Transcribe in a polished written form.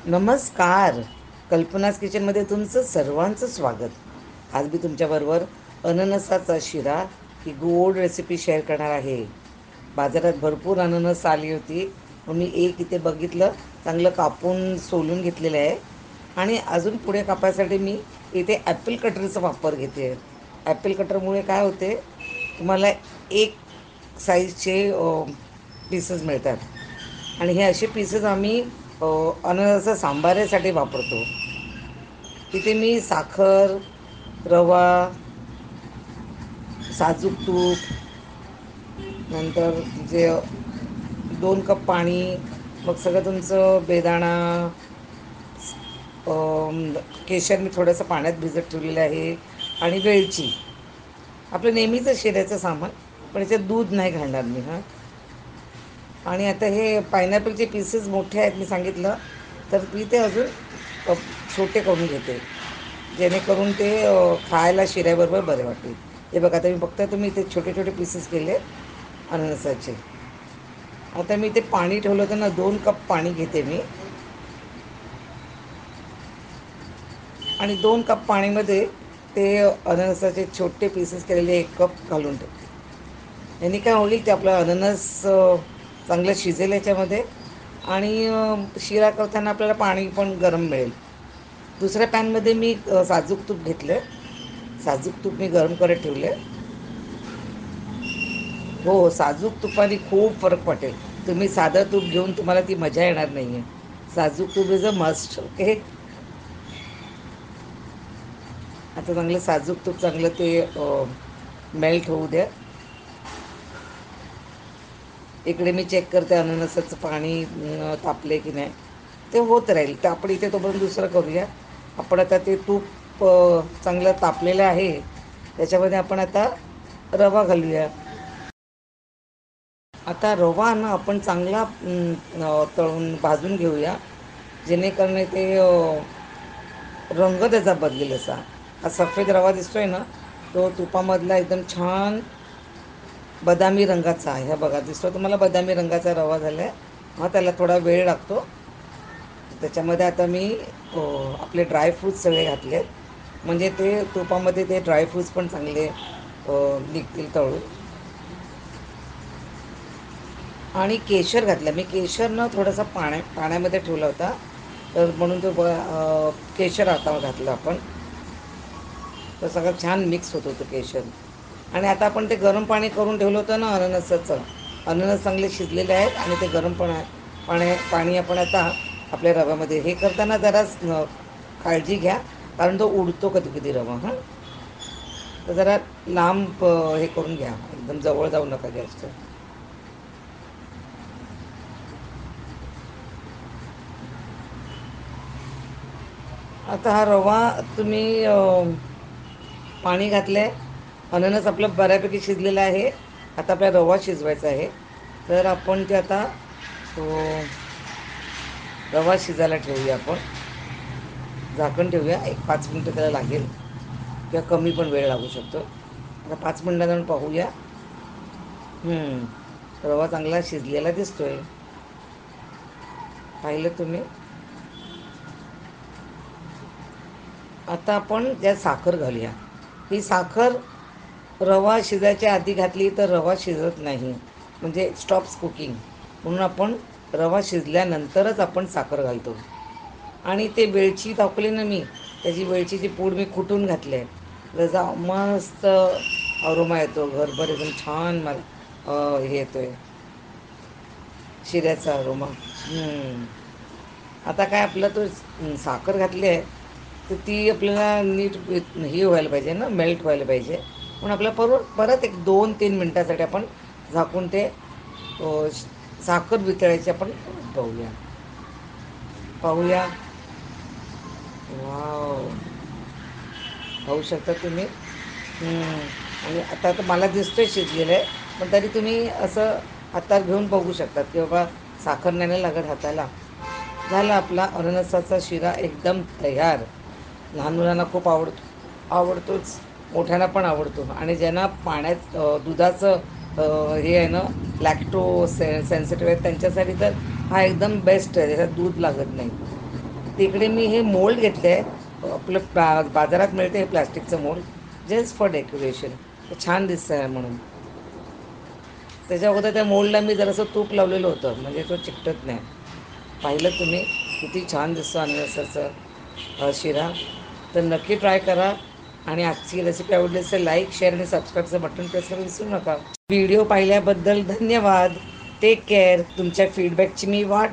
नमस्कार. कल्पनास किचनमध्ये तुमचं सर्वांचं स्वागत. आज मी तुमच्याबरोबर अननसाचा शिरा ही गोड रेसिपी शेअर करणार आहे. बाजारात भरपूर अननस आली होती. मग मी एक इथे बघितलं, चांगलं कापून सोलून घेतलेलं आहे. आणि अजून पुढे कापायसाठी मी इथे ॲपल कटरचा वापर घेते. ॲपल कटरमुळे काय होते, तुम्हाला एक साईजचे पीसेस मिळतात. आणि हे असे पीसेस आम्ही अननसाच्या सांबारासाठी वापरतो. तिथे मी साखर, रवा, साजूक तूप, नंतर जे 2 कप पाणी, मग सगळं तुमचं बेदाणा, केशर मी थोडंसं पाण्यात भिजत ठेवलेलं आहे, आणि वेलची, आपलं नेहमीचं शिऱ्याचं सामान, पण याच्यात दूध नाही घालणार मी. आणि आता हे पायनॅपलचे पीसेस मोठे आहेत मी सांगितलं, तर मी ते अजून छोटे करून घेते, जेणेकरून ते खायला शिऱ्याबरोबर बरे वाटतील. हे बघा, आता मी बघता तुम्ही इथे छोटे छोटे पीसेस केले अननसाचे. आता मी ते पाणी ठेवलं होतं ना, 2 कप पाणी घेते मी, आणि 2 कप पाणीमध्ये ते अननसाचे छोटे पीसेस केलेले 1 कप घालून ठेवते. यांनी काय होईल, ते आपलं अननस चांगलं शिजेल याच्यामध्ये, आणि शिरा करताना आपल्याला पाणी पण गरम मिळेल. दुसऱ्या पॅनमध्ये मी साजूक तूप घेतलं. साजूक तूप मी गरम करत ठेवले. हो, साजूक तुपाने खूप फरक वाटेल. तुम्ही साधं तूप घेऊन तुम्हाला ती मजा येणार नाही आहे. साजूक तूप इज अ मस्ट. ओके. आता चांगलं साजूक तूप चांगलं ते मेल्ट होऊ द्या. इकडे मी चेक करते अननसाचं पाणी तापले की नाही. ते होत राहील, तर आपण इथे तोपर्यंत दुसरं करूया. आपण आता ते तूप चांगलं तापलेलं आहे, त्याच्यामध्ये आपण आता रवा घालूया. आता रवा ना आपण चांगला तळून भाजून घेऊया, जेणेकरून ते रंग त्याचा बदलेल असा. हा सफेद रवा दिसतोय ना, तो तुपामधला एकदम छान बदामी रंगाचा आहे. हा बघा, दिसतो तुम्हाला बदामी रंगाचा रवा झाला आहे. हा त्याला थोडा वेळ लागतो. त्याच्यामध्ये आता मी आपले ड्रायफ्रूट्स सगळे घातले, म्हणजे ते तुपामध्ये ते ड्रायफ्रूट्स पण चांगले निघतील तळून. आणि केशर घातलं मी. केशरनं थोडासा पाण्यामध्ये ठेवला होता, तर म्हणून तो केशर आता घातलं आपण. तर सगळं छान मिक्स होत होतं केशर. आणि आता आपण ते गरम पाणी करून ठेवलं होतं ना अननसाचं, अननस चांगले शिजलेले आहेत, आणि ते गरम पाणी आपण आता आपल्या रव्यामध्ये हे करताना जरा काळजी घ्या, कारण तो उडतो कधी कधी रवा. तर जरा लांब हे करून घ्या, एकदम जवळ जाऊ नका गॅसच्या. आता हा रवा तुम्ही पाणी घातलं आहे, अननस आपलं बऱ्यापैकी शिजलेलं आहे. आता आपला रवा शिजवायचा आहे, तर आपण ते आता रवा शिजायला ठेवूया. आपण झाकण ठेवूया, एक 5 मिनटं त्याला लागेल, किंवा कमी पण वेळ लागू शकतो. आता 5 मिनटात जाऊन पाहूया. रवा चांगला शिजलेला दिसतोय, पाहिलं तुम्ही. आता आपण त्यात साखर घालूया. ही साखर रवा शिजायच्या आधी घातली तर रवा शिजत नाही, म्हणजे स्टॉप्स कुकिंग. म्हणून आपण रवा शिजल्यानंतरच आपण साखर घालतो. आणि ते वेलची दाखवली ना मी, त्याची वेलचीची पूड मी कुटून घातली आहे. त्याचा मस्त अरोमा येतो, घरभर एकदम छान मला हे येतो आहे, शिऱ्याचा अरोमा. आता काय, आपलं तो साखर घातली आहे, तर ती आपल्याला नीट हे व्हायला पाहिजे ना, मेल्ट व्हायला पाहिजे. म्हणून आपल्याला परत एक 2-3 मिनटासाठी आपण झाकून ते साखर वितळायची आपण पाहूया. पाहूया. वाव, पाहू शकता तुम्ही. आणि आता तर मला दिसतोय शिजलेलं आहे, पण तरी तुम्ही असं हातात घेऊन बघू शकतात की बाबा साखर नाही लागत हाताला. झाला आपला अननसाचा शिरा एकदम तयार. लहान मुलांना खूप आवडतोच, मोठ्यांना पण आवडतो. आणि ज्यांना दुधाचं हे आहे ना, लॅक्टो सेन्सिटिव्ह आहे, त्यांच्यासाठी तर हा एकदम बेस्ट आहे, त्याच्यात दूध लागत नाही. तिकडे मी हे मोल्ड घेतलं आहे, आपलं बाजारात मिळते हे प्लास्टिकचं मोल्ड, जस्ट फॉर डेकोरेशन, छान दिसतं आहे म्हणून. त्याच्या अगोदर त्या मोल्डला मी जरासं तूप लावलेलं होतं, म्हणजे तो चिकटत नाही. पाहिलं तुम्ही किती छान दिसतो अननसाचा शिरा. तर नक्की ट्राय करा. आणि आजची रेसिपी आवडली असेल लाईक, शेअर आणि सबस्क्राईबचं बटन प्रेस करायला विसरू नका. व्हिडिओ पाहिल्याबद्दल धन्यवाद. Take care. तुमच्या फीडबॅकची मी वाट